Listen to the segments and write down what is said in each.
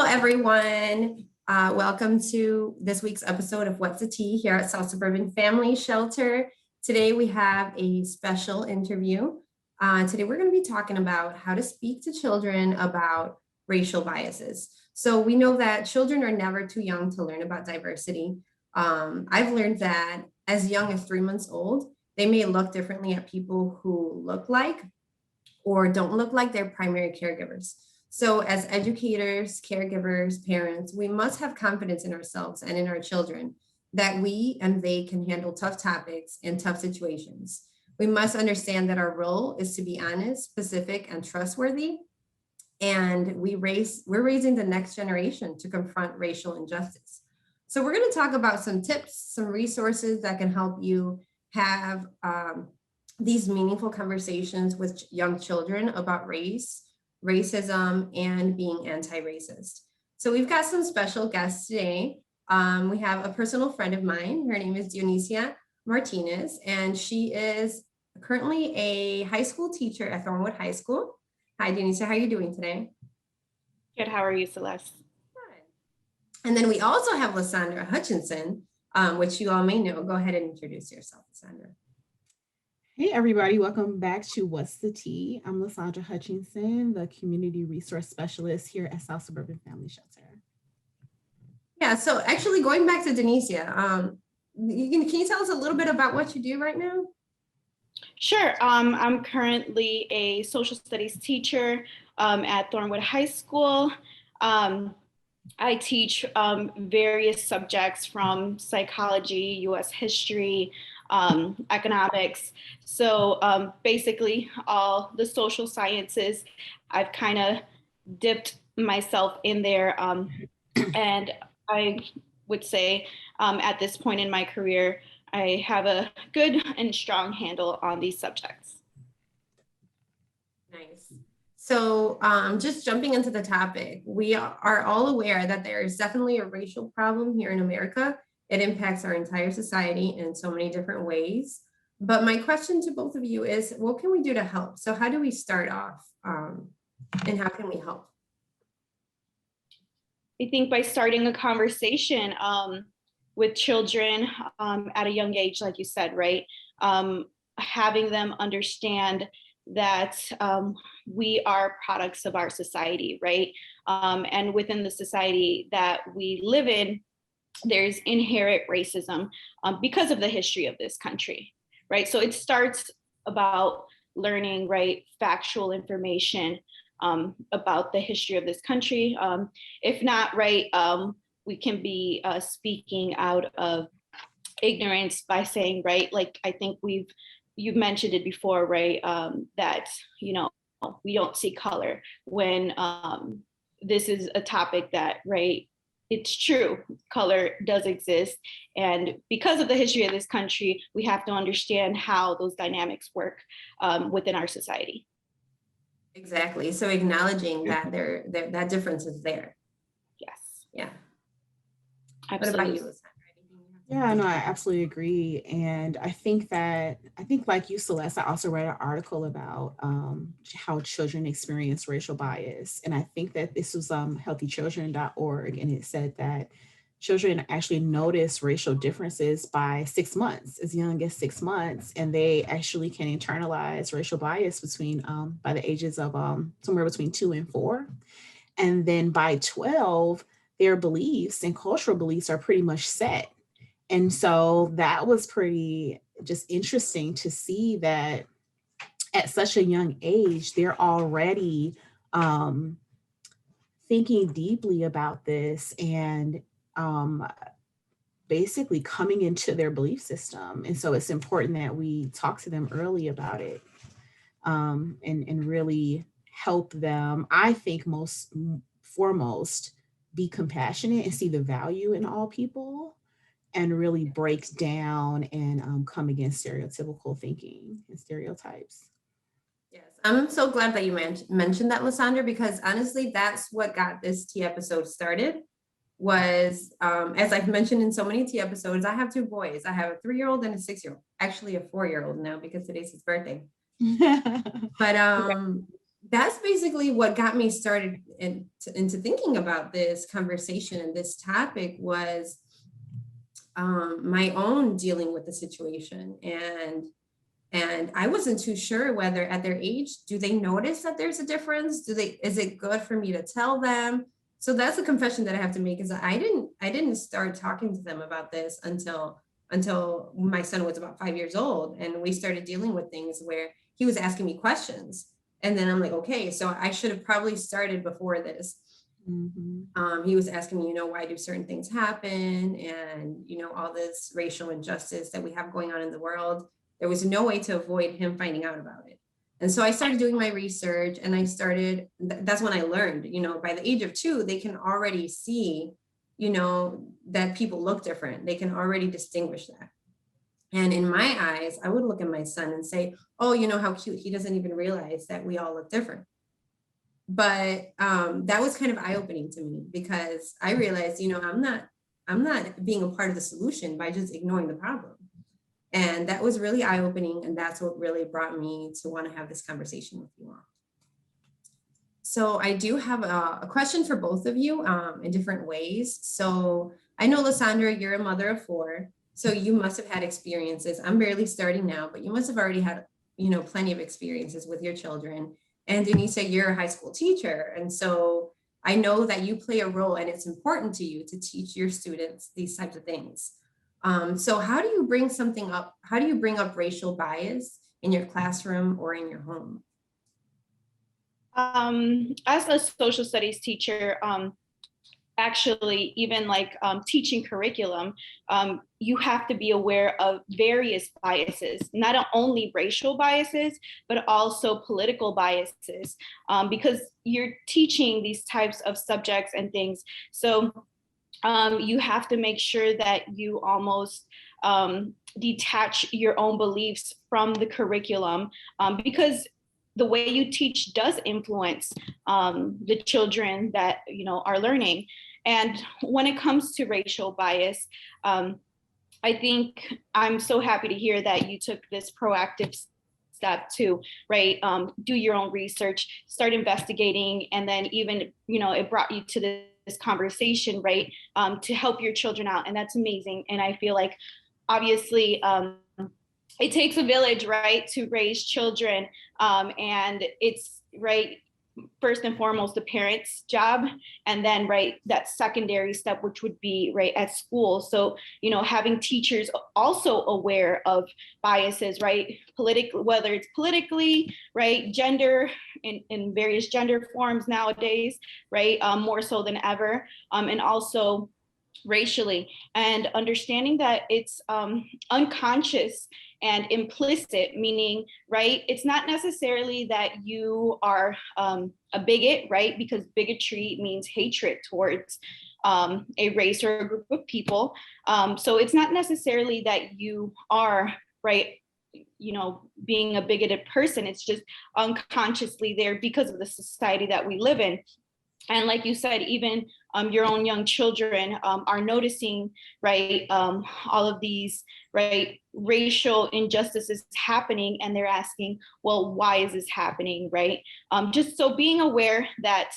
Hello, everyone. Welcome to this week's episode of What's the Tea here at South Suburban Family Shelter. Today we have a special interview. Today we're going to be talking about how to speak to children about racial biases. So we know that children are never too young to learn about diversity. I've learned that as young as 3 months old, they may look differently at people who look like or don't look like their primary caregivers. So as educators, caregivers, parents, we must have confidence in ourselves and in our children that we and they can handle tough topics and tough situations. We must understand that our role is to be honest, specific, and trustworthy. And we're raising the next generation to confront racial injustice. So we're going to talk about some tips, some resources that can help you have these meaningful conversations with young children about race, racism, and being anti-racist. So we've got some special guests today. We have a personal friend of mine. Her name is Dionicia Martinez, and she is currently a high school teacher at Thornwood High School. Hi, Dionicia. How are you doing today? Good. How are you, Celeste? Good. And then we also have Lysandra Hutchinson, which you all may know. Go ahead and introduce yourself, Lysandra. Hey everybody, welcome back to What's the Tea? I'm Lysandra Hutchinson, the Community Resource Specialist here at South Suburban Family Shelter. Yeah, so actually going back to Dionicia, can you tell us a little bit about what you do right now? Sure. I'm currently a social studies teacher at Thornwood High School. I teach various subjects from psychology, US history, economics. So basically all the social sciences, I've kind of dipped myself in there. And I would say at this point in my career, I have a good and strong handle on these subjects. Nice. So just jumping into the topic, we are all aware that there is definitely a racial problem here in America. It impacts our entire society in so many different ways. But my question to both of you is, what can we do to help? So how do we start off and how can we help? I think by starting a conversation with children at a young age, like you said, right? Having them understand that we are products of our society, right? And within the society that we live in, there's inherent racism because of the history of this country, right? So it starts about learning, right, factual information about the history of this country. If not, right, we can be speaking out of ignorance by saying, right, like I think you've mentioned it before, right, that, you know, we don't see color when this is a topic that, right, it's true, color does exist. And because of the history of this country, we have to understand how those dynamics work within our society. Exactly. So acknowledging that that difference is there. Yes. Yeah. Absolutely. What about you, Lysandra? Yeah, no, I absolutely agree. And I think like you, Celeste, I also read an article about how children experience racial bias. And I think that this was healthychildren.org. And it said that children actually notice racial differences by 6 months, as young as 6 months. And they actually can internalize racial bias by the ages of somewhere between 2 and 4. And then by 12, their beliefs and cultural beliefs are pretty much set. And so that was pretty just interesting to see that at such a young age, they're already thinking deeply about this and basically coming into their belief system. And so it's important that we talk to them early about it and really help them, I think most foremost, be compassionate and see the value in all people. And really break down and come against stereotypical thinking and stereotypes. Yes, I'm so glad that you mentioned that, Lysandra, because honestly, that's what got this tea episode started. Was as I've mentioned in so many tea episodes, I have 2 boys. I have a 3-year-old and a 6-year-old. Actually, a 4-year-old now because today's his birthday. But that's basically what got me started into thinking about this conversation and this topic was my own dealing with the situation. And I wasn't too sure whether at their age, do they notice that there's a difference? Is it good for me to tell them? So that's a confession that I have to make, is that I didn't start talking to them about this until my son was about 5 years old. And we started dealing with things where he was asking me questions. And then I'm like, okay, so I should have probably started before this. He was asking me, why do certain things happen? And, all this racial injustice that we have going on in the world. There was no way to avoid him finding out about it. And so I started doing my research, and that's when I learned, by the age of 2, they can already see, that people look different. They can already distinguish that. And in my eyes, I would look at my son and say, oh, how cute. He doesn't even realize that we all look different. But that was kind of eye-opening to me, because I realized, I'm not being a part of the solution by just ignoring the problem. And that was really eye-opening. And that's what really brought me to want to have this conversation with you all. So I do have a question for both of you in different ways. So I know, Lysandra, you're a mother of 4. So you must have had experiences. I'm barely starting now, but you must have already had, plenty of experiences with your children. And Dionicia, you're a high school teacher. And so I know that you play a role, and it's important to you to teach your students these types of things. So how do you bring something up? How do you bring up racial bias in your classroom or in your home? As a social studies teacher, actually, even like teaching curriculum, you have to be aware of various biases, not only racial biases, but also political biases, because you're teaching these types of subjects and things. So you have to make sure that you almost detach your own beliefs from the curriculum, because the way you teach does influence the children that are learning. And when it comes to racial bias, I think I'm so happy to hear that you took this proactive step to, right, do your own research, start investigating, and then even, it brought you to this conversation, right, to help your children out. And that's amazing. And I feel like, obviously, it takes a village, right, to raise children. And it's, right, first and foremost, the parents' job, and then, right, that secondary step, which would be, right, at school. So, having teachers also aware of biases, right, whether it's politically, right, gender, in various gender forms nowadays, right, more so than ever, and also racially, and understanding that it's unconscious and implicit, meaning, right, it's not necessarily that you are a bigot, right, because bigotry means hatred towards a race or a group of people. So it's not necessarily that you are, right, being a bigoted person. It's just unconsciously there because of the society that we live in. And like you said, even your own young children are noticing, right, all of these, right, racial injustices happening, and they're asking, well, why is this happening, right? Just so being aware that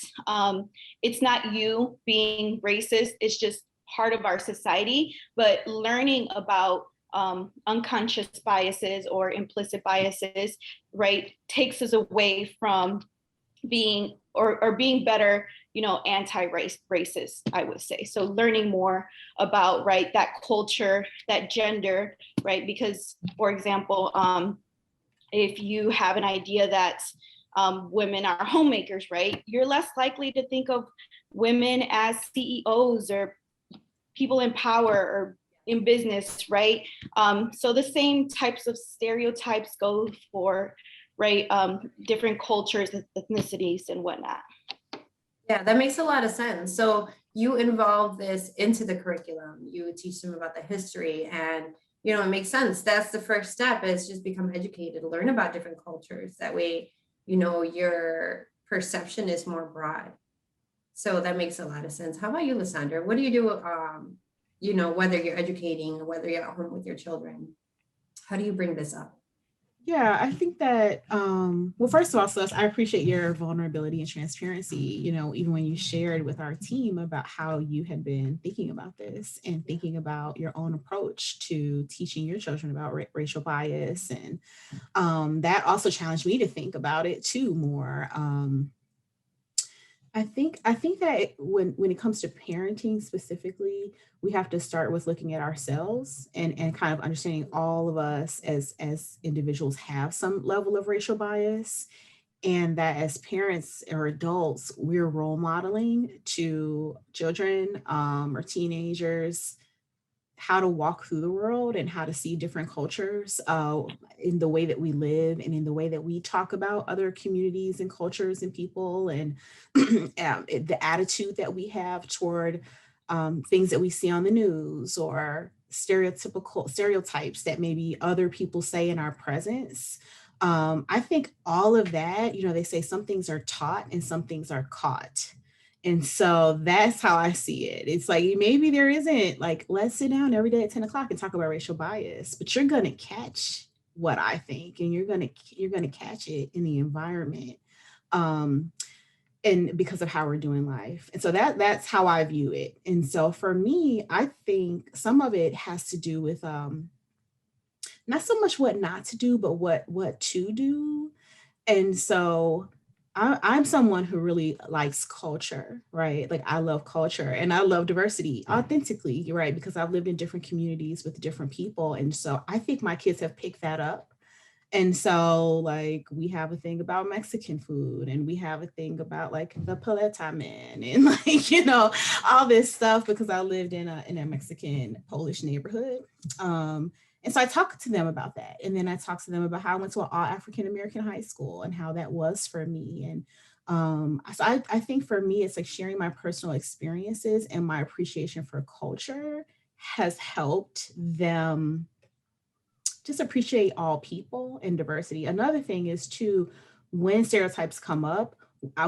it's not you being racist, it's just part of our society, but learning about unconscious biases or implicit biases, right, takes us away from being or being better, anti-racist, I would say. So learning more about, right, that culture, that gender, right? Because, for example, if you have an idea that women are homemakers, right, you're less likely to think of women as CEOs or people in power or in business, right? So the same types of stereotypes go for, right, different cultures, ethnicities, and whatnot. Yeah, that makes a lot of sense. So you involve this into the curriculum. You teach them about the history, and it makes sense. That's the first step, is just become educated, learn about different cultures. That way, your perception is more broad. So that makes a lot of sense. How about you, Lysandra? What do you do, whether you're educating or whether you're at home with your children? How do you bring this up? Yeah, I think that, well, first of all, Celeste, I appreciate your vulnerability and transparency, even when you shared with our team about how you had been thinking about this and thinking about your own approach to teaching your children about racial bias. And that also challenged me to think about it too more. I think that when it comes to parenting specifically, we have to start with looking at ourselves and kind of understanding all of us as individuals have some level of racial bias, and that as parents or adults, we're role modeling to children or teenagers how to walk through the world and how to see different cultures in the way that we live and in the way that we talk about other communities and cultures and people, and the attitude that we have toward things that we see on the news or stereotypes that maybe other people say in our presence. I think all of that, they say some things are taught and some things are caught. And so that's how I see it. It's like maybe there isn't like, let's sit down every day at 10 o'clock and talk about racial bias, but you're gonna catch what I think, and you're gonna catch it in the environment. And because of how we're doing life. And so that's how I view it. And so for me, I think some of it has to do with not so much what not to do, but what to do. And so I'm someone who really likes culture, right? Like I love culture and I love diversity authentically, right? Because I've lived in different communities with different people. And so I think my kids have picked that up. And so like we have a thing about Mexican food, and we have a thing about like the paleta man and like, all this stuff because I lived in a Mexican Polish neighborhood. And so I talked to them about that. And then I talked to them about how I went to an all African American high school and how that was for me. And so I think for me, it's like sharing my personal experiences and my appreciation for culture has helped them just appreciate all people and diversity. Another thing is too, when stereotypes come up,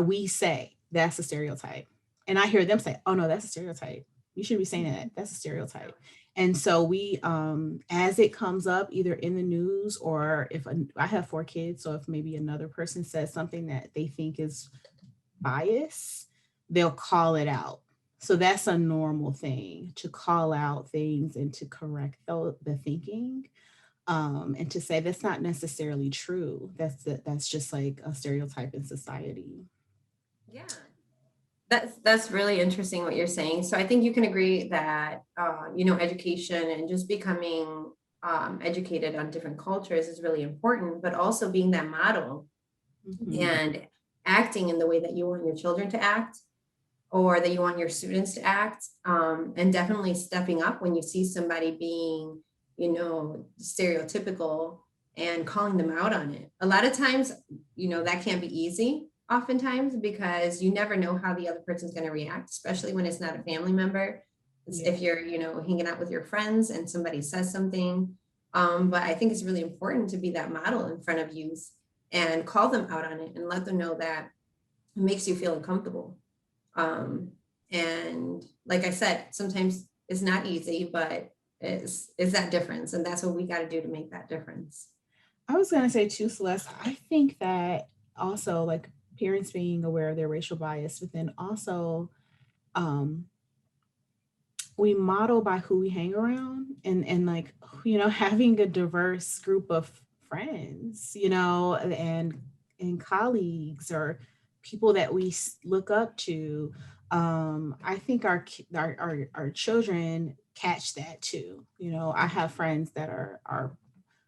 we say that's a stereotype. And I hear them say, oh no, that's a stereotype. You should be saying that. That's a stereotype. And so we, as it comes up, either in the news or I have 4 kids, so if maybe another person says something that they think is bias, they'll call it out. So that's a normal thing, to call out things and to correct the thinking, and to say that's not necessarily true. That's just like a stereotype in society. Yeah. That's really interesting what you're saying. So I think you can agree that education and just becoming educated on different cultures is really important, but also being that model and acting in the way that you want your children to act or that you want your students to act, and definitely stepping up when you see somebody being, stereotypical and calling them out on it. A lot of times, that can't be easy oftentimes because you never know how the other person's going to react, especially when it's not a family member. If you're, hanging out with your friends and somebody says something. But I think it's really important to be that model in front of youth and call them out on it and let them know that it makes you feel uncomfortable. And like I said, sometimes it's not easy, but is that difference. And that's what we got to do to make that difference. I was going to say too, Celeste, I think that also like parents being aware of their racial bias, but then also we model by who we hang around, and like, having a diverse group of friends, and colleagues or people that we look up to. I think our children catch that too. I have friends that are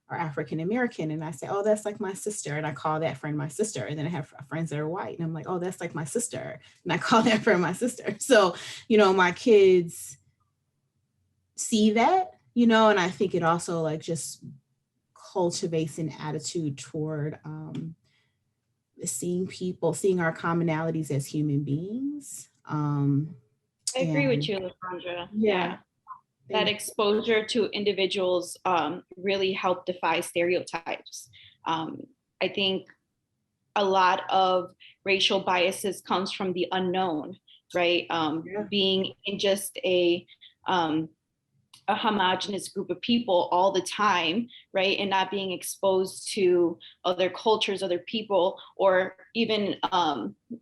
African American, and I say, oh, that's like my sister, and I call that friend my sister. And then I have friends that are white, and I'm like, oh, that's like my sister, and I call that friend my sister. So my kids see that, and I think it also like just cultivates an attitude toward seeing our commonalities as human beings. I agree with you, Lashondra. Yeah. That exposure to individuals really help defy stereotypes. I think a lot of racial biases comes from the unknown, right? Being in just a a homogenous group of people all the time, right? And not being exposed to other cultures, other people, or even,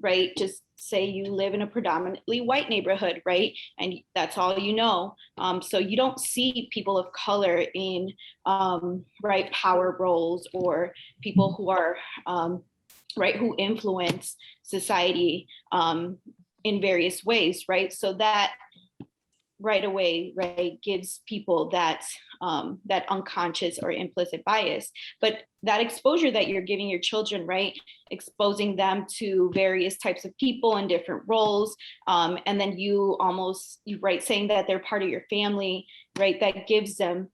right, just say you live in a predominantly white neighborhood, right? And that's all you know. So you don't see people of color in, right, power roles, or people who are, right, who influence society in various ways, right? So that right away, right, gives people that that unconscious or implicit bias. But that exposure that you're giving your children, right, exposing them to various types of people in different roles, and then you right, saying that they're part of your family, right, that gives them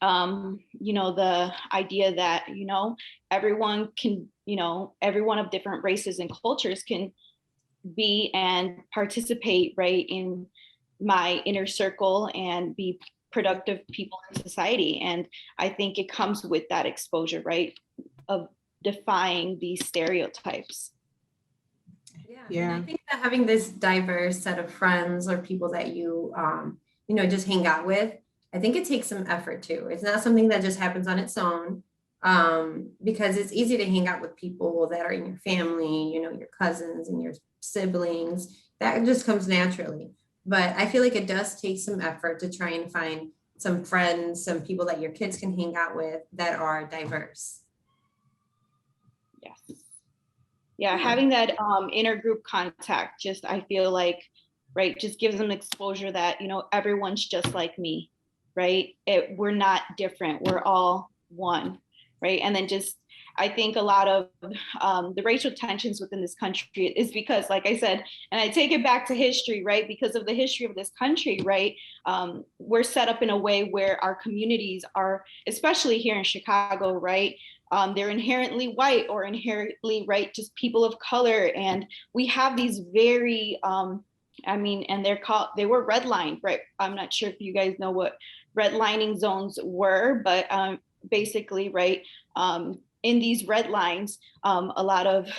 you know, the idea that, you know, everyone can, you know, everyone of different races and cultures can be and participate, right, in my inner circle and be productive people in society. And I think it comes with that exposure, right, of defying these stereotypes. Yeah. And I think that having this diverse set of friends or people that you know, just hang out with, I think it takes some effort too. It's not something that just happens on its own, because it's easy to hang out with people that are in your family, you know, your cousins and your siblings. That just comes naturally. But I feel like it does take some effort to try and find some friends, some people that your kids can hang out with that are diverse. Yes. Yeah, having that intergroup contact, just I feel like, right, just gives them exposure that, you know, everyone's just like me, right? We're not different, we're all one, right? And then just, I think a lot of the racial tensions within this country is because, like I said, and I take it back to history, right? Because of the history of this country, right? We're set up in a way where our communities are, especially here in Chicago, right? They're inherently white or inherently, right, just people of color. And we have these very, I mean, and they were redlined, right? I'm not sure if you guys know what redlining zones were, but basically, right, in these red lines, a lot of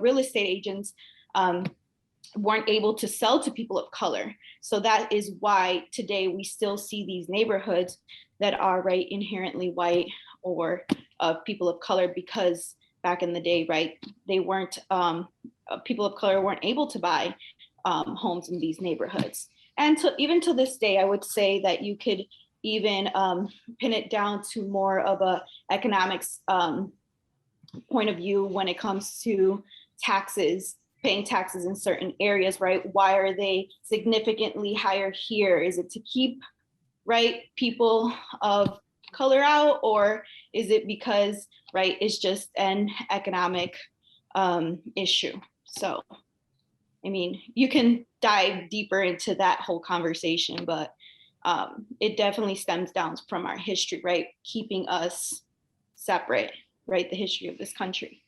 real estate agents weren't able to sell to people of color. So that is why today we still see these neighborhoods that are, right, inherently white or people of color, because back in the day, right, they weren't, people of color weren't able to buy homes in these neighborhoods. And even to this day, I would say that you could even pin it down to more of a economics point of view when it comes to taxes, paying taxes in certain areas, right? Why are they significantly higher here? Is it to keep, right, people of color out, or is it because, right, it's just an economic issue? So, I mean, you can dive deeper into that whole conversation, but it definitely stems down from our history, right? Keeping us separate, right? The history of this country.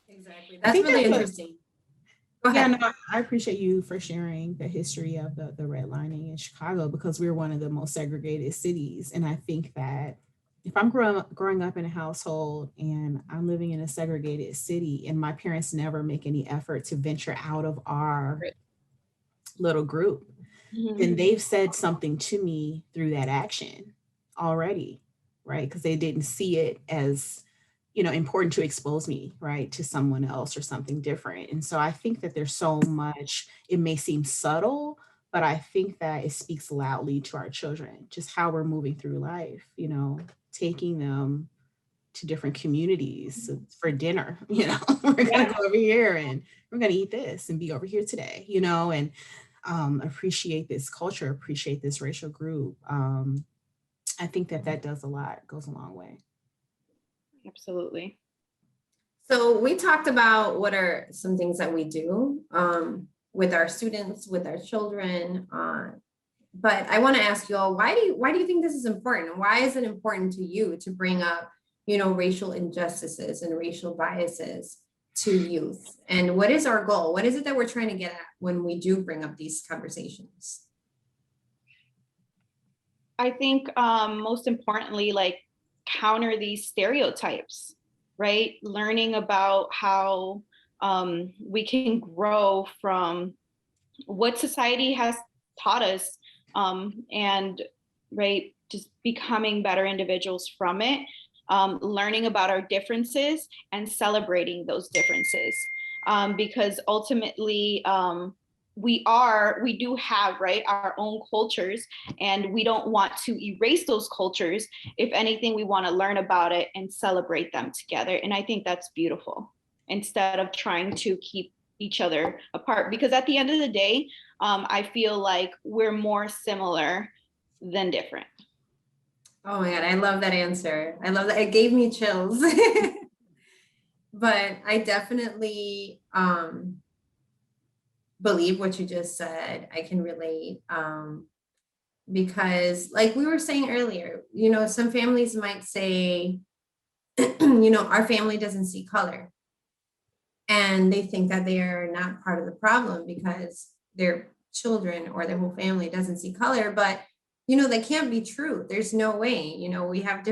Exactly. That's really interesting. Yeah, no, I appreciate you for sharing the history of the redlining in Chicago, because we're one of the most segregated cities. And I think that if I'm growing up in a household and I'm living in a segregated city and my parents never make any effort to venture out of our little group, then they've said something to me through that action already, right? Because they didn't see it as, you know, important to expose me, right, to someone else or something different. And so I think that there's so much, it may seem subtle, but I think that it speaks loudly to our children, just how we're moving through life, you know, taking them to different communities for dinner, you know, we're going to go over here and we're going to eat this and be over here today, you know, and appreciate this culture, appreciate this racial group. I think that does a lot, goes a long way. Absolutely. So we talked about what are some things that we do with our students, with our children. But I want to ask you all, why do you think this is important? Why is it important to you to bring up, you know, racial injustices and racial biases to youth? And what is our goal? What is it that we're trying to get at when we do bring up these conversations? I think most importantly, like, counter these stereotypes, right? Learning about how we can grow from what society has taught us, and right? Just becoming better individuals from it, learning about our differences and celebrating those differences. Because ultimately, we do have, right, our own cultures, and we don't want to erase those cultures. If anything, we want to learn about it and celebrate them together. And I think that's beautiful, instead of trying to keep each other apart. Because at the end of the day, I feel like we're more similar than different. Oh my God, I love that answer. I love that. It gave me chills. But I definitely believe what you just said. I can relate. Because like we were saying earlier, you know, some families might say, you know, our family doesn't see color. And they think that they are not part of the problem because their children or their whole family doesn't see color. But you know, that can't be true. There's no way. You know, we have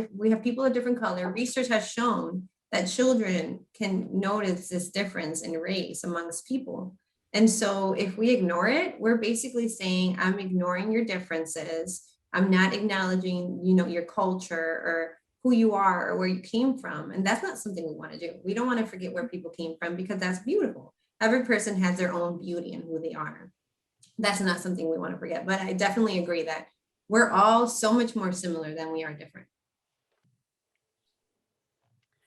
people of different color. Research has shown that children can notice this difference in race amongst people. And so if we ignore it, we're basically saying, I'm ignoring your differences. I'm not acknowledging, you know, your culture or who you are or where you came from. And that's not something we want to do. We don't want to forget where people came from, because that's beautiful. Every person has their own beauty and who they are. That's not something we want to forget. But I definitely agree that we're all so much more similar than we are different.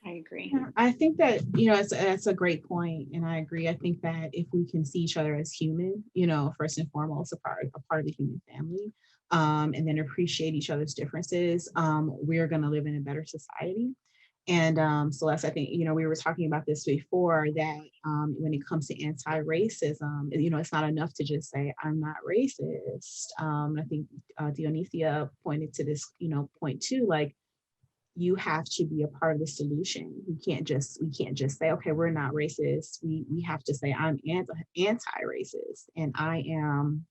I agree. Yeah, I think that, you know, it's a great point, and I agree. I think that if we can see each other as human, you know, first and foremost, a part of the human family, and then appreciate each other's differences, we're going to live in a better society. And Celeste, I think, you know, we were talking about this before, that when it comes to anti-racism, you know, it's not enough to just say, I'm not racist. I think Dionicia pointed to this, you know, point too, like, you have to be a part of the solution. We can't just say, okay, we're not racist. We have to say, I'm anti-racist, and I am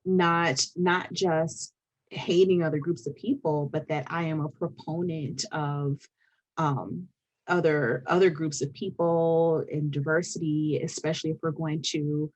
not just hating other groups of people, but that I am a proponent of other groups of people and diversity, especially if we're going to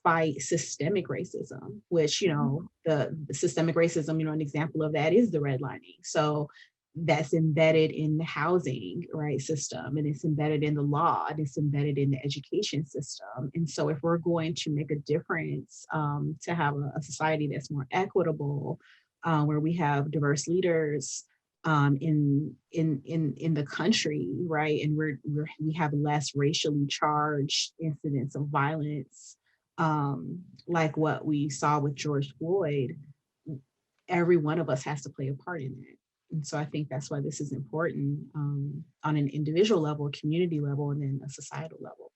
fight systemic racism, which, you know, the systemic racism, you know, an example of that is the redlining. So that's embedded in the housing, right, system, and it's embedded in the law, and it's embedded in the education system. And so if we're going to make a difference, to have a society that's more equitable, where we have diverse leaders in the country, right, and we have less racially charged incidents of violence, like what we saw with George Floyd, every one of us has to play a part in it. And so I think that's why this is important, on an individual level, community level, and then a societal level.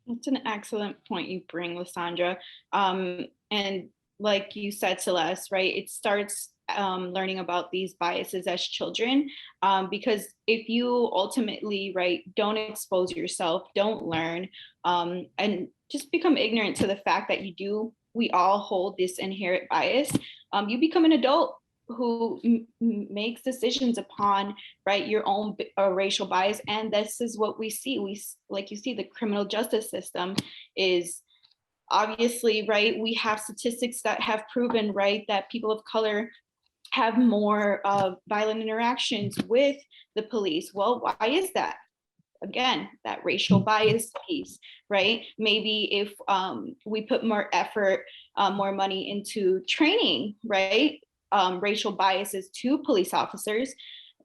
That's an excellent point you bring, Lysandra. And like you said, Celeste, right, it starts learning about these biases as children, because if you ultimately, right, don't expose yourself, don't learn, and just become ignorant to the fact that we all hold this inherent bias, you become an adult who makes decisions upon, right, your own racial bias. And this is what we see. Like you see, the criminal justice system is obviously, right, we have statistics that have proven, right, that people of color have more violent interactions with the police. Well, why is that? Again, that racial bias piece, right? Maybe if we put more effort, more money into training, right, racial biases to police officers,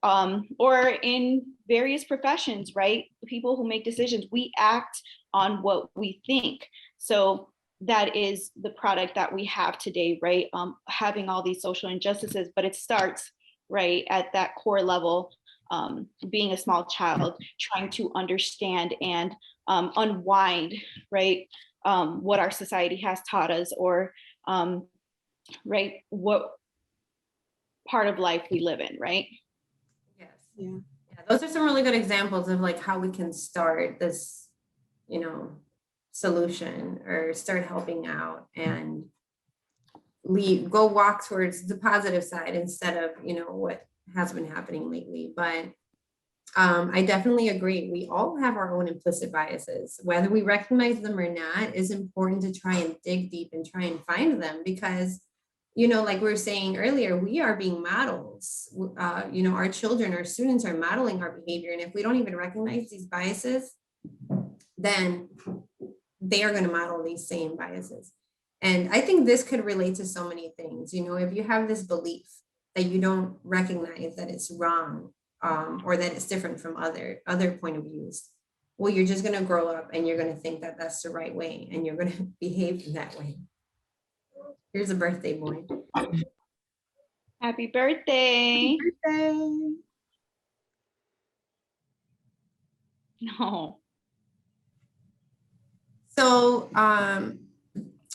or in various professions, right? People who make decisions, we act on what we think. So that is the product that we have today, right? Having all these social injustices, but it starts, right, at that core level, being a small child, trying to understand and unwind, right, what our society has taught us, or right, what part of life we live in, right? Yes. Yeah. Yeah, those are some really good examples of like how we can start this, you know, solution, or start helping out and go walk towards the positive side instead of, you know, what has been happening lately. But I definitely agree. We all have our own implicit biases. Whether we recognize them or not is important to try and dig deep and try and find them, because like we were saying earlier, we are being models. Our children, our students are modeling our behavior. And if we don't even recognize these biases, then they are going to model these same biases. And I think this could relate to so many things. If you have this belief that you don't recognize that it's wrong, or that it's different from other point of views, well, you're just going to grow up and you're going to think that that's the right way, and you're going to behave that way. Here's a birthday boy. Happy birthday. No. So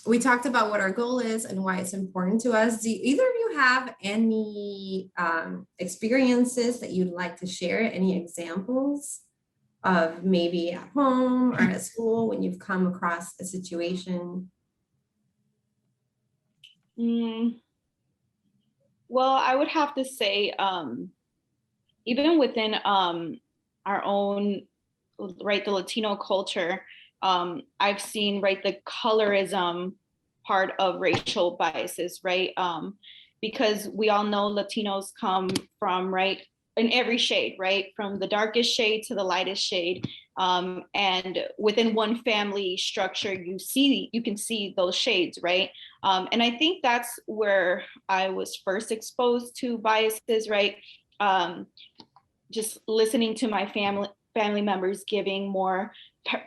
we talked about what our goal is and why it's important to us. Do either of you have any experiences that you'd like to share? Any examples of maybe at home or at school when you've come across a situation? Well, I would have to say, even within our own, right, the Latino culture, I've seen, right, the colorism part of racial biases, right? Because we all know Latinos come from, right, in every shade, right? From the darkest shade to the lightest shade. And within one family structure, you can see those shades, right? And I think that's where I was first exposed to biases, right? Just listening to my family members giving more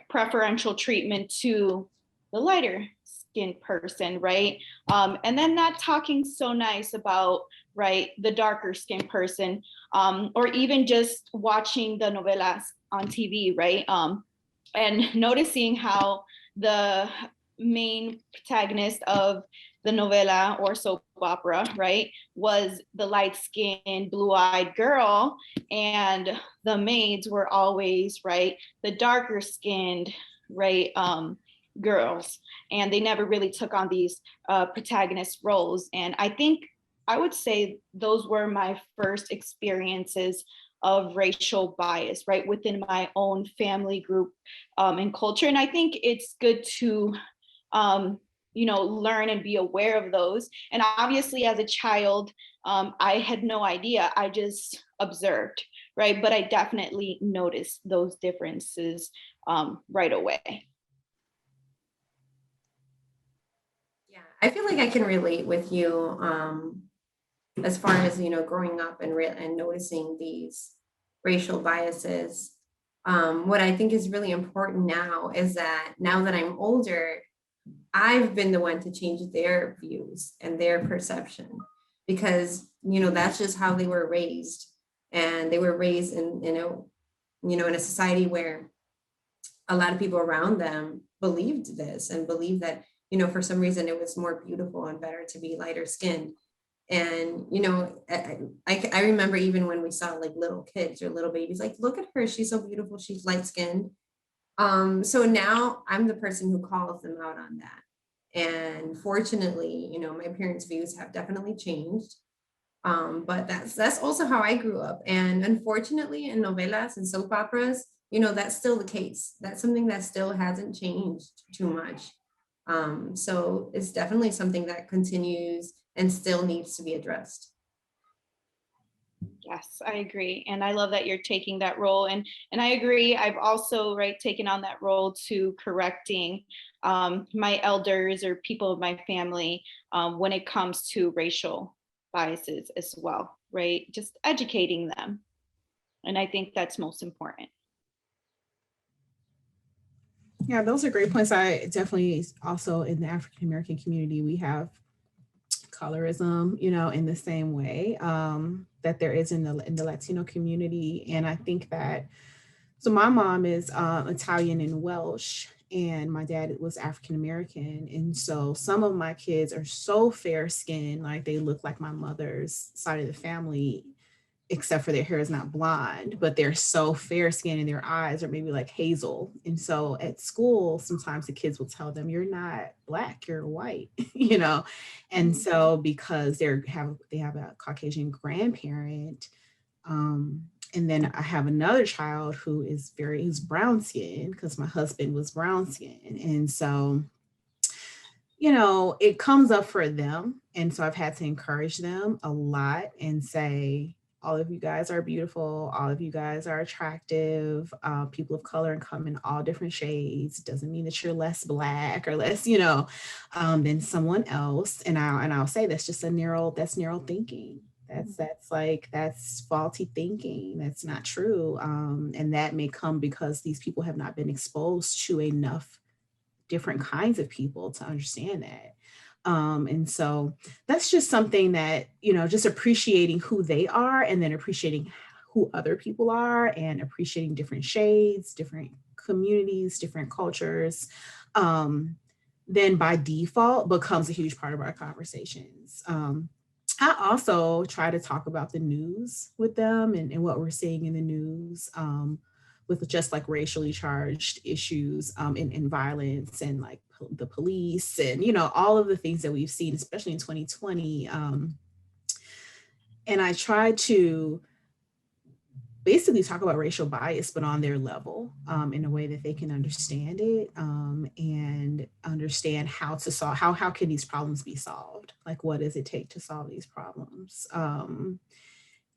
preferential treatment to the lighter skinned person, right? And then not talking so nice about, right, the darker skinned person, or even just watching the novelas on TV, right? And noticing how the main protagonist of the novela or soap opera, right, was the light-skinned, blue-eyed girl, and the maids were always, right, the darker skinned, right, girls, and they never really took on these protagonist roles. And I think I would say those were my first experiences of racial bias, right, within my own family group and culture. And I think it's good to learn and be aware of those. And obviously as a child, I had no idea, I just observed, right? But I definitely noticed those differences right away. Yeah, I feel like I can relate with you as far as, growing up and noticing these racial biases. What I think is really important now is that now that I'm older, I've been the one to change their views and their perception, because that's just how they were raised, and they were raised in a society where a lot of people around them believed this and believed that for some reason it was more beautiful and better to be lighter skinned. And I remember even when we saw like little kids or little babies, like, look at her, she's so beautiful, she's light skinned. So now I'm the person who calls them out on that. And fortunately, my parents' views have definitely changed. But that's also how I grew up. And unfortunately, in novelas and soap operas, that's still the case. That's something that still hasn't changed too much. So it's definitely something that continues and still needs to be addressed. Yes, I agree. And I love that you're taking that role. And I agree. I've also, right, taken on that role to correcting my elders or people of my family when it comes to racial biases as well, right? Just educating them. And I think that's most important. Yeah, those are great points. I definitely also in the African American community, we have colorism, in the same way that there is in the Latino community. And I think that, so my mom is Italian and Welsh, and my dad was African American. And so some of my kids are so fair skinned, like they look like my mother's side of the family, except for their hair is not blonde, but they're so fair skinned and their eyes are maybe like hazel. And so at school, sometimes the kids will tell them, you're not Black, you're white, And so because they have a Caucasian grandparent, and then I have another child who's brown skinned because my husband was brown skinned. And so, it comes up for them. And so I've had to encourage them a lot and say, all of you guys are beautiful. All of you guys are attractive. People of color and come in all different shades. Doesn't mean that you're less Black or less, than someone else. And I'll say that's narrow thinking. That's faulty thinking. That's not true. And that may come because these people have not been exposed to enough different kinds of people to understand that. And so that's just something that, just appreciating who they are and then appreciating who other people are and appreciating different shades, different communities, different cultures, then by default becomes a huge part of our conversations. I also try to talk about the news with them and what we're seeing in the news. With just like racially charged issues and violence and like the police and, all of the things that we've seen, especially in 2020. And I try to basically talk about racial bias, but on their level in a way that they can understand it and understand how to solve, how can these problems be solved? Like, what does it take to solve these problems?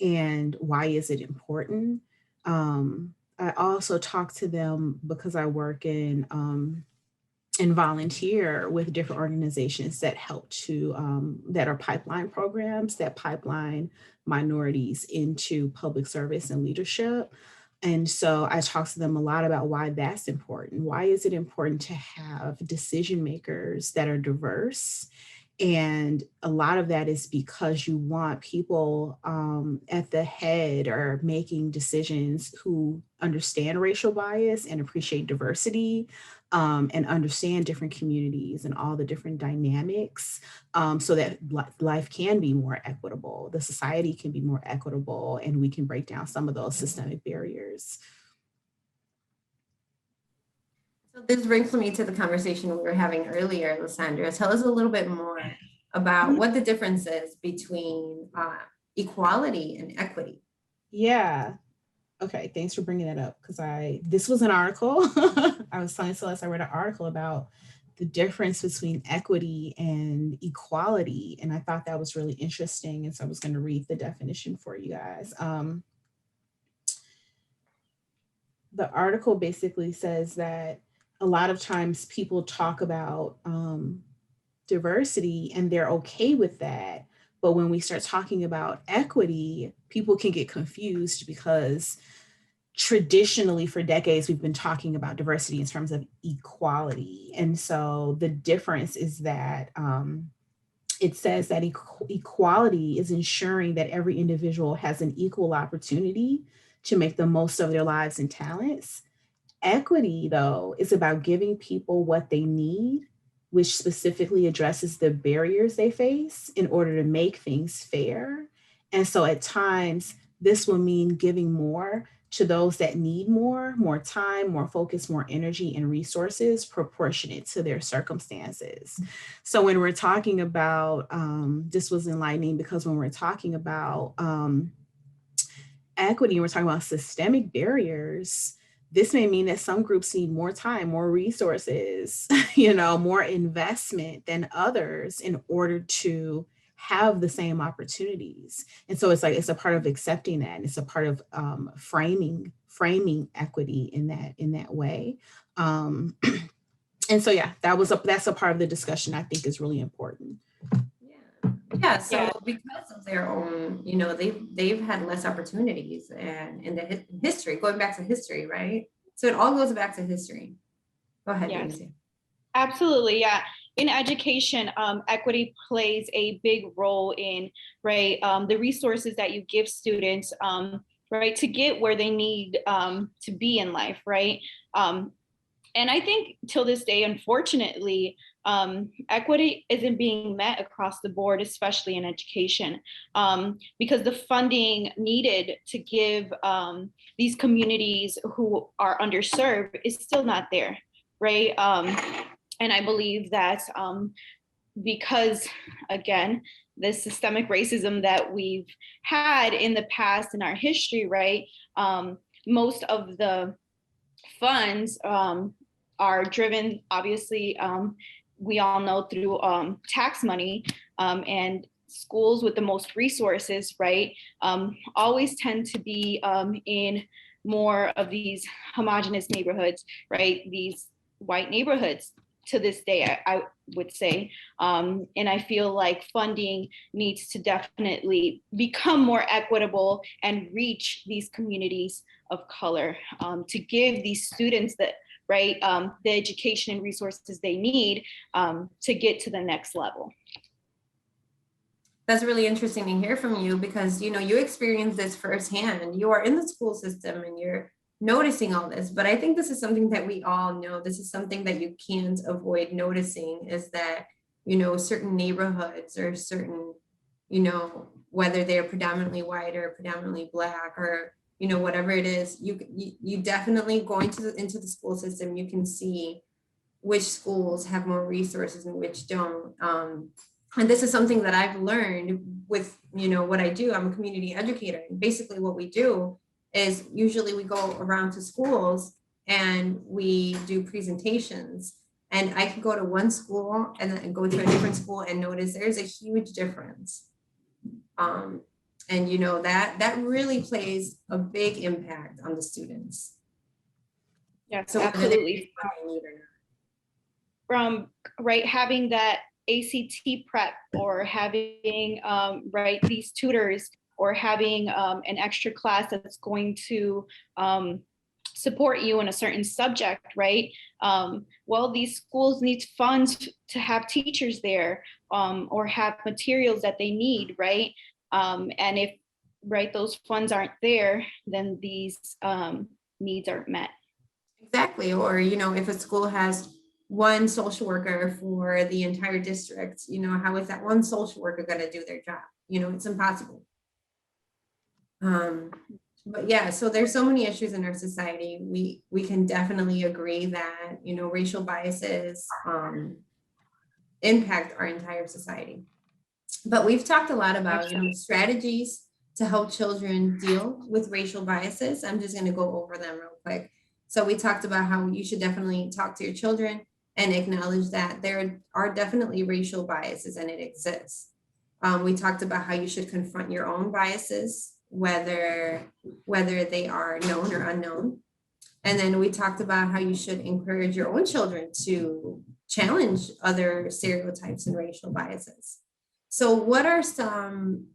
And why is it important? I also talk to them because I work in and volunteer with different organizations that help to, that are pipeline programs that pipeline minorities into public service and leadership. And so I talk to them a lot about why that's important. Why is it important to have decision makers that are diverse? And a lot of that is because you want people at the head or making decisions who understand racial bias and appreciate diversity and understand different communities and all the different dynamics so that life can be more equitable, the society can be more equitable, and we can break down some of those systemic barriers. So this brings me to the conversation we were having earlier, Lysandra. Tell us a little bit more about what the difference is between equality and equity. Yeah. Okay, thanks for bringing that up because this was an article. I was telling Celeste I read an article about the difference between equity and equality, and I thought that was really interesting. And so I was going to read the definition for you guys. The article basically says that a lot of times people talk about diversity and they're okay with that. But when we start talking about equity, people can get confused because traditionally for decades, we've been talking about diversity in terms of equality. And so the difference is that it says that equality is ensuring that every individual has an equal opportunity to make the most of their lives and talents. Equity, though, is about giving people what they need, which specifically addresses the barriers they face in order to make things fair. And so at times, this will mean giving more to those that need more time, more focus, more energy and resources proportionate to their circumstances. So when we're talking about, this was enlightening because when we're talking about equity and we're talking about systemic barriers, this may mean that some groups need more time, more resources, more investment than others in order to have the same opportunities. And so it's a part of accepting that. And it's a part of framing equity in that way. And so, yeah, that's a part of the discussion I think is really important. Yeah. So because of their own, they've had less opportunities and in the history, going back to history, right? So it all goes back to history. Go ahead, Dionicia. Absolutely, yeah. In education, equity plays a big role in, the resources that you give students, to get where they need to be in life, right? And I think till this day, unfortunately, equity isn't being met across the board, especially in education, because the funding needed to give these communities who are underserved is still not there, right? And I believe that because, again, the systemic racism that we've had in the past in our history, right? Most of the funds are driven, obviously, we all know through tax money, and schools with the most resources, right, always tend to be in more of these homogenous neighborhoods, right? These white neighborhoods to this day, I would say. And I feel like funding needs to definitely become more equitable and reach these communities of color, to give these students that, right, the education and resources they need to get to the next level. That's really interesting to hear from you because, you know, you experienced this firsthand. You are in the school system and you're noticing all this. But I think this is something that we all know. This is something that you can't avoid noticing is that, you know, certain neighborhoods or certain, you know, whether they're predominantly white or predominantly Black or, you know, whatever it is, you definitely going into the school system, you can see which schools have more resources and which don't. And this is something that I've learned with, you know, what I do. I'm a community educator. And basically what we do is usually we go around to schools and we do presentations. And I can go to one school and then go to a different school and notice there's a huge difference. And you know, that really plays a big impact on the students. Yes, So absolutely. absolutely. From, right, having that ACT prep or having, right, these tutors or having an extra class that's going to support you in a certain subject, right? Well, these schools need funds to have teachers there or have materials that they need, right? And if, right, those funds aren't there, then these needs aren't met. Exactly. Or, you know, if a school has one social worker for the entire district, you know, how is that one social worker going to do their job? You know, it's impossible. But yeah, so there's so many issues in our society. We can definitely agree that, you know, racial biases impact our entire society. But we've talked a lot about, you know, strategies to help children deal with racial biases. I'm just going to go over them real quick. So we talked about how you should definitely talk to your children and acknowledge that there are definitely racial biases and it exists. We talked about how you should confront your own biases, whether they are known or unknown. And then we talked about how you should encourage your own children to challenge other stereotypes and racial biases. So what are some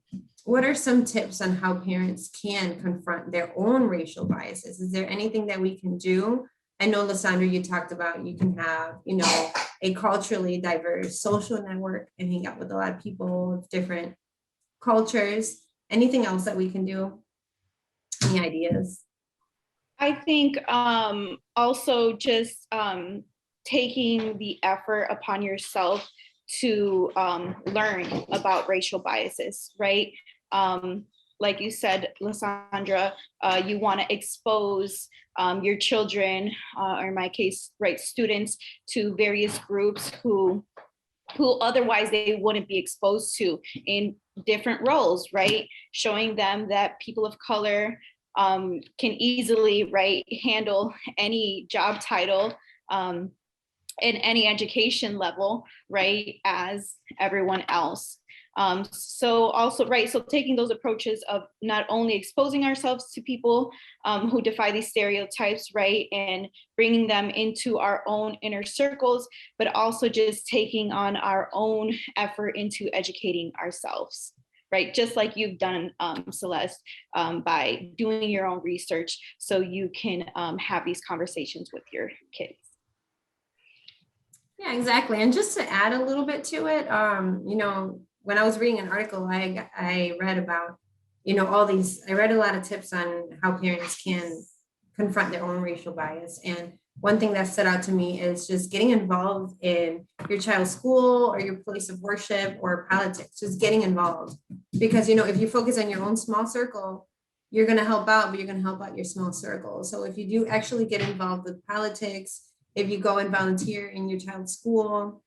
tips on how parents can confront their own racial biases? Is there anything that we can do? I know, Lysandra, you talked about you can have, you know, a culturally diverse social network and hang out with a lot of people of different cultures. Anything else that we can do? Any ideas? I think also just taking the effort upon yourself to learn about racial biases, right? Like you said, Lysandra, you want to expose your children, or in my case, right, students, to various groups who otherwise they wouldn't be exposed to in different roles, right? Showing them that people of color can easily, right, handle any job title in any education level, right, as everyone else. So also, right, so taking those approaches of not only exposing ourselves to people who defy these stereotypes, right, and bringing them into our own inner circles, but also just taking on our own effort into educating ourselves, right? Just like you've done, Celeste, by doing your own research so you can have these conversations with your kids. Yeah, exactly. And just to add a little bit to it, you know, when I was reading an article, I read about, you know, I read a lot of tips on how parents can confront their own racial bias. And one thing that stood out to me is just getting involved in your child's school or your place of worship or politics, just getting involved. Because, you know, if you focus on your own small circle, you're going to help out, but you're going to help out your small circle. So if you do actually get involved with politics, if you go and volunteer in your child's school,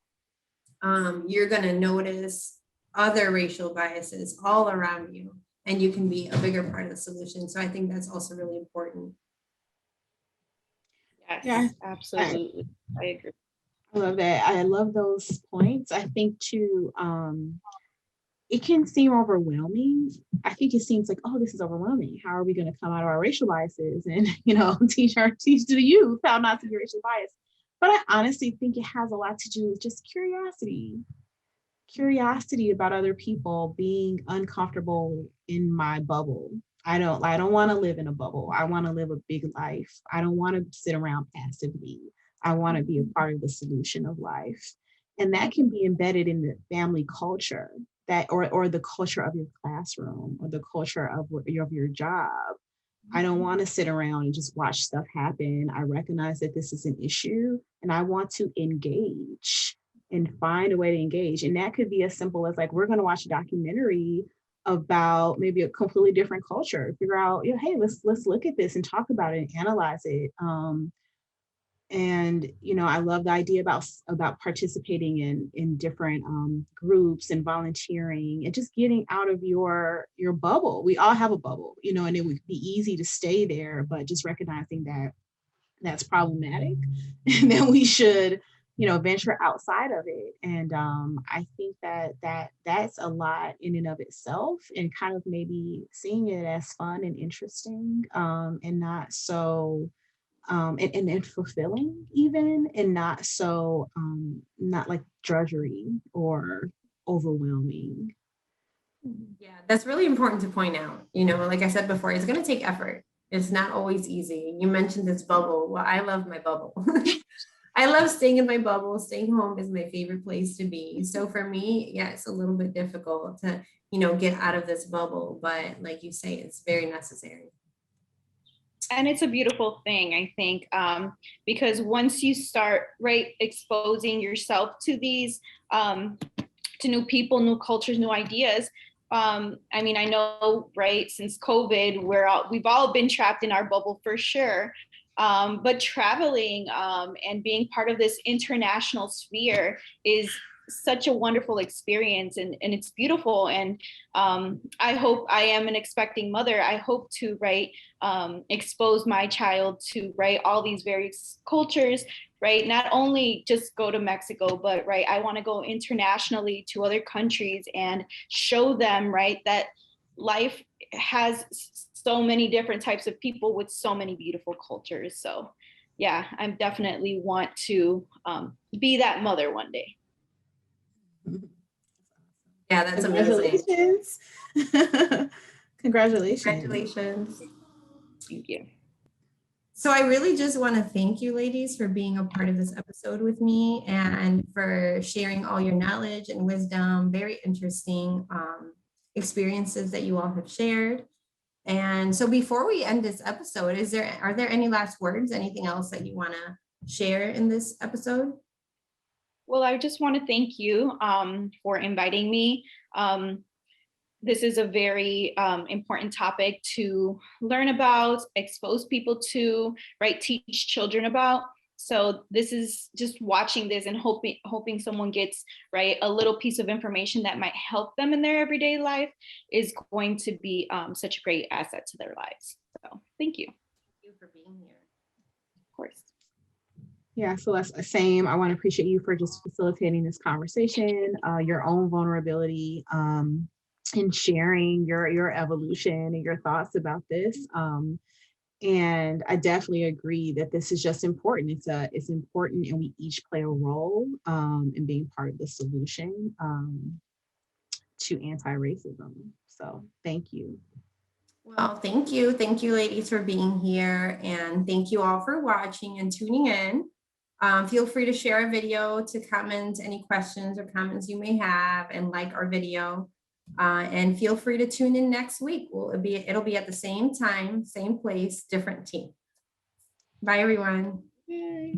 you're going to notice other racial biases all around you, and you can be a bigger part of the solution. So I think that's also really important. Yes, Yeah, absolutely. I agree. I love that. I love those points. I think too, it can seem overwhelming. I think it seems like, oh, this is overwhelming. How are we going to come out of our racial biases and, teach the youth how not to be racially biased? But I honestly think it has a lot to do with just curiosity about other people, being uncomfortable in my bubble. I don't want to live in a bubble. I want to live a big life. I don't want to sit around passively. I want to be a part of the solution of life. And that can be embedded in the family culture, that or the culture of your classroom, or the culture of your job. I don't want to sit around and just watch stuff happen. I recognize that this is an issue and I want to engage and find a way to engage. And that could be as simple as, like, we're going to watch a documentary about maybe a completely different culture, figure out, hey, let's look at this and talk about it and analyze it. And I love the idea about participating in different groups and volunteering and just getting out of your bubble. We all have a bubble, and it would be easy to stay there, but just recognizing that that's problematic and that we should venture outside of it. And I think that's a lot in and of itself, and kind of maybe seeing it as fun and interesting, and not so and fulfilling even, and not so not like drudgery or overwhelming. Yeah, that's really important to point out. Like I said before, it's going to take effort. It's not always easy. You mentioned this bubble. Well, I love my bubble. I love staying in my bubble. Staying home is my favorite place to be. So for me, yeah, it's a little bit difficult to, get out of this bubble. But like you say, it's very necessary. And it's a beautiful thing, I think, because once you start, right, exposing yourself to these, to new people, new cultures, new ideas. I mean, I know, right, since COVID, we've all been trapped in our bubble for sure. But traveling and being part of this international sphere is such a wonderful experience, and it's beautiful. And I hope, I am an expecting mother, I hope to, right, expose my child to, right, all these various cultures, right, not only just go to Mexico, but right, I want to go internationally to other countries and show them, right, that life has so many different types of people with so many beautiful cultures. So yeah, I definitely want to be that mother one day. Yeah, that's amazing. Congratulations. Congratulations. Thank you. So I really just want to thank you, ladies, for being a part of this episode with me and for sharing all your knowledge and wisdom. Very interesting experiences that you all have shared. And so before we end this episode, are there any last words, anything else that you want to share in this episode? Well, I just want to thank you for inviting me. This is a very important topic to learn about, expose people to, right, teach children about. So this is just watching this and hoping someone gets, right, a little piece of information that might help them in their everyday life is going to be such a great asset to their lives. So thank you. Thank you for being here. Of course. Yeah, so that's the same. I want to appreciate you for just facilitating this conversation, your own vulnerability, and sharing your evolution and your thoughts about this. And I definitely agree that this is just important. It's important, and we each play a role in being part of the solution to anti-racism. So thank you. Well, thank you. Thank you, ladies, for being here. And thank you all for watching and tuning in. Feel free to share our video, to comment any questions or comments you may have, and like our video. And feel free to tune in next week. It'll be at the same time, same place, different team. Bye, everyone. Yay.